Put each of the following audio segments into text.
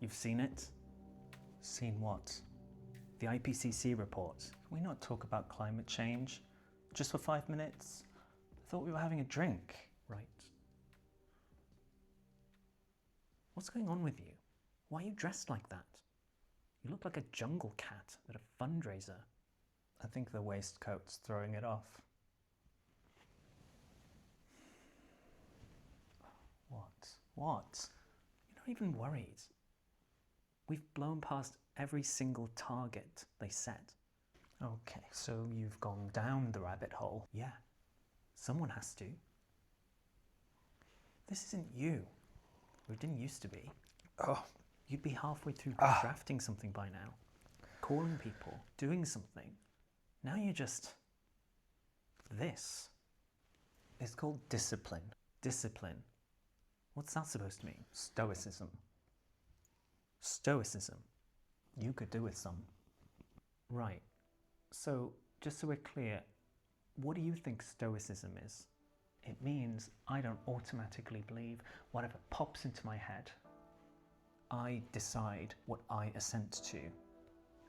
You've seen it? Seen what? The IPCC report. Can we not talk about climate change? Just for 5 minutes? I thought we were having a drink. Right. What's going on with you? Why are you dressed like that? You look like a jungle cat at a fundraiser. I think the waistcoat's throwing it off. What? What? You're not even worried. We've blown past every single target they set. Okay, so you've gone down the rabbit hole. Yeah, someone has to. This isn't you. Or it didn't used to be. Oh. You'd be halfway through drafting something by now. Calling people, doing something. Now you're just... this. It's called discipline. Discipline. What's that supposed to mean? Stoicism. Stoicism. You could do with some. Right. So, just so we're clear, what do you think Stoicism is? It means I don't automatically believe whatever pops into my head. I decide what I assent to,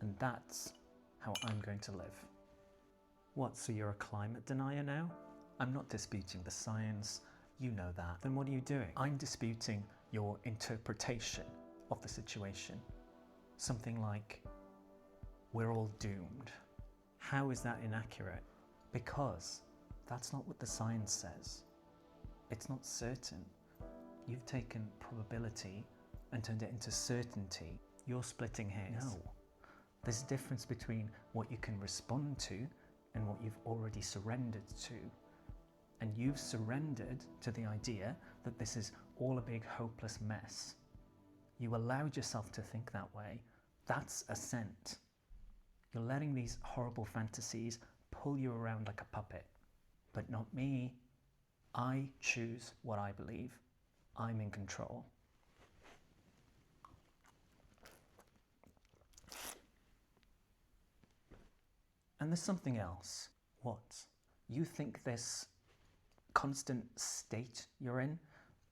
and that's how I'm going to live. What, so you're a climate denier now? I'm not disputing the science, you know that. Then what are you doing? I'm disputing your interpretation of the situation. Something like, we're all doomed. How is that inaccurate? Because that's not what the science says. It's not certain. You've taken probability and turned it into certainty. You're splitting hairs. No. There's a difference between what you can respond to and what you've already surrendered to. And you've surrendered to the idea that this is all a big hopeless mess. You allowed yourself to think that way. That's assent. You're letting these horrible fantasies pull you around like a puppet. But not me. I choose what I believe. I'm in control. And there's something else. What? You think this constant state you're in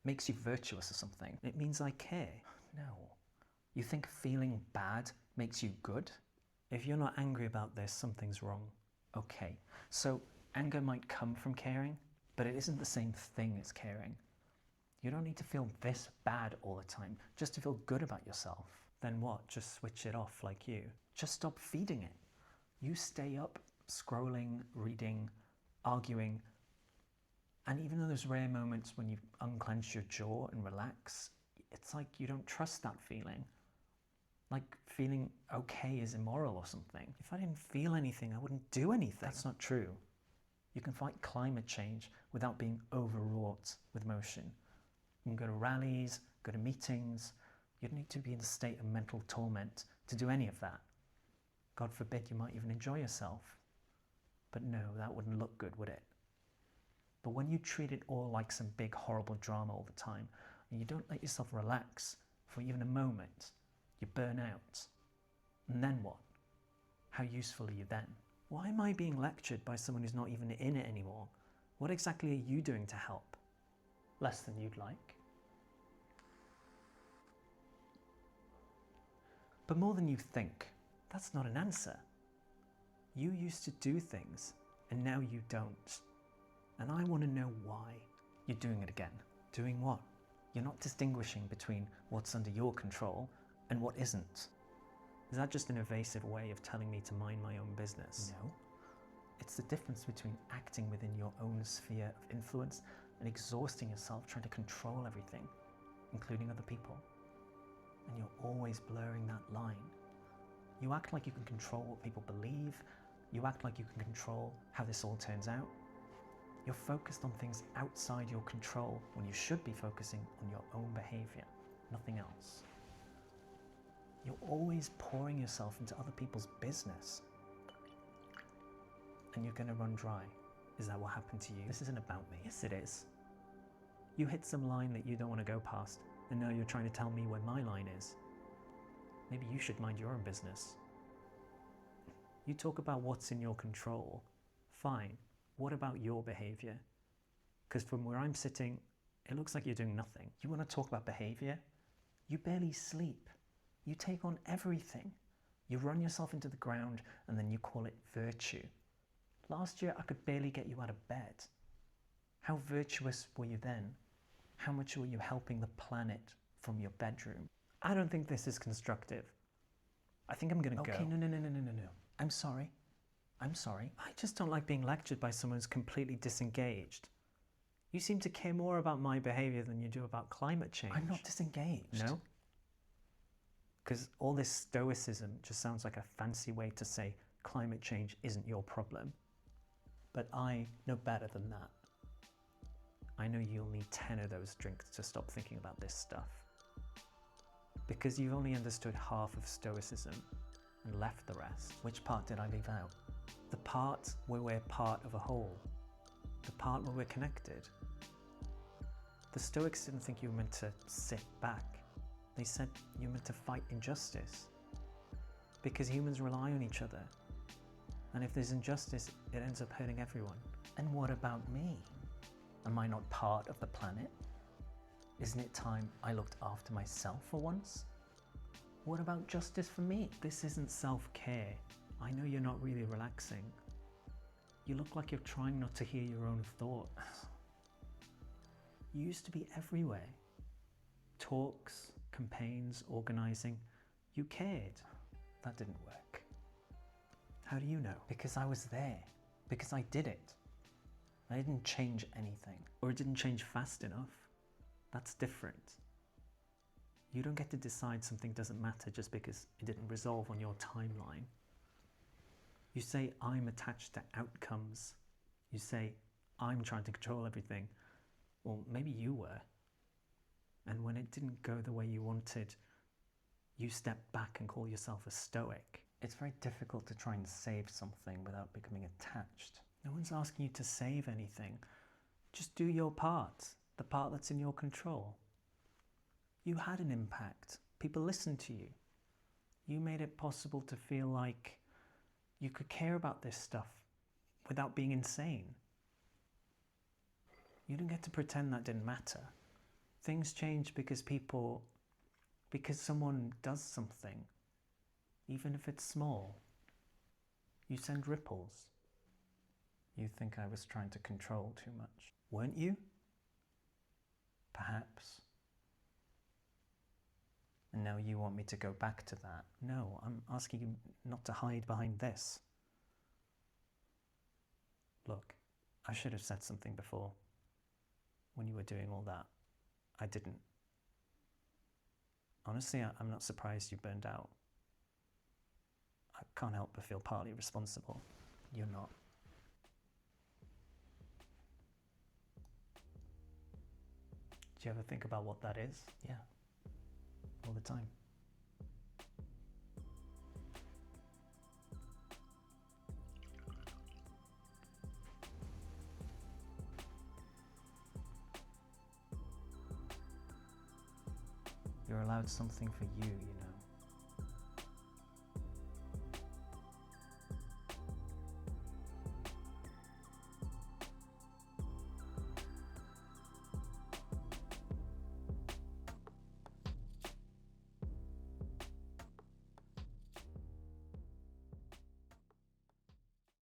makes you virtuous or something? It means I care. No. You think feeling bad makes you good? If you're not angry about this, something's wrong. Okay, so anger might come from caring, but it isn't the same thing as caring. You don't need to feel this bad all the time just to feel good about yourself. Then what? Just switch it off like you. Just stop feeding it. You stay up scrolling, reading, arguing, and even though there's rare moments when you unclench your jaw and relax, it's like you don't trust that feeling. Like feeling okay is immoral or something. If I didn't feel anything, I wouldn't do anything. That's not true. You can fight climate change without being overwrought with emotion. You can go to rallies, go to meetings. You don't need to be in a state of mental torment to do any of that. God forbid you might even enjoy yourself. But no, that wouldn't look good, would it? But when you treat it all like some big horrible drama all the time, and you don't let yourself relax for even a moment, you burn out. And then what? How useful are you then? Why am I being lectured by someone who's not even in it anymore? What exactly are you doing to help? Less than you'd like. But more than you think. That's not an answer. You used to do things, and now you don't. And I want to know why. You're doing it again. Doing what? You're not distinguishing between what's under your control and what isn't. Is that just an evasive way of telling me to mind my own business? No. It's the difference between acting within your own sphere of influence and exhausting yourself trying to control everything, including other people. And you're always blurring that line. You act like you can control what people believe. You act like you can control how this all turns out. You're focused on things outside your control when you should be focusing on your own behavior, nothing else. You're always pouring yourself into other people's business. And you're going to run dry. Is that what happened to you? This isn't about me. Yes, it is. You hit some line that you don't want to go past, and now you're trying to tell me where my line is. Maybe you should mind your own business. You talk about what's in your control. Fine. What about your behavior? Because from where I'm sitting, it looks like you're doing nothing. You want to talk about behavior? You barely sleep. You take on everything. You run yourself into the ground and then you call it virtue. Last year I could barely get you out of bed. How virtuous were you then? How much were you helping the planet from your bedroom? I don't think this is constructive. I think I'm gonna go. Okay, no. I'm sorry. I just don't like being lectured by someone who's completely disengaged. You seem to care more about my behavior than you do about climate change. I'm not disengaged. No? Because all this stoicism just sounds like a fancy way to say climate change isn't your problem. But I know better than that. I know you'll need 10 of those drinks to stop thinking about this stuff. Because you've only understood half of stoicism and left the rest. Which part did I leave out? The part where we're part of a whole. The part where we're connected. The Stoics didn't think you were meant to sit back. They said you were meant to fight injustice. Because humans rely on each other. And if there's injustice, it ends up hurting everyone. And what about me? Am I not part of the planet? Isn't it time I looked after myself for once? What about justice for me? This isn't self-care. I know you're not really relaxing. You look like you're trying not to hear your own thoughts. You used to be everywhere. Talks, campaigns, organising. You cared. That didn't work. How do you know? Because I was there. Because I did it. I didn't change anything. Or it didn't change fast enough. That's different. You don't get to decide something doesn't matter just because it didn't resolve on your timeline. You say, I'm attached to outcomes. You say, I'm trying to control everything. Well, maybe you were. And when it didn't go the way you wanted, you step back and call yourself a Stoic. It's very difficult to try and save something without becoming attached. No one's asking you to save anything. Just do your part, the part that's in your control. You had an impact. People listened to you. You made it possible to feel like you could care about this stuff without being insane. You don't get to pretend that didn't matter. Things change because someone does something, even if it's small. You send ripples. You think I was trying to control too much, weren't you? Perhaps. And now you want me to go back to that. No, I'm asking you not to hide behind this. Look, I should have said something before. When you were doing all that, I didn't. Honestly, I'm not surprised you burned out. I can't help but feel partly responsible. You're not. Do you ever think about what that is? Yeah. All the time. You're allowed something for you, you know.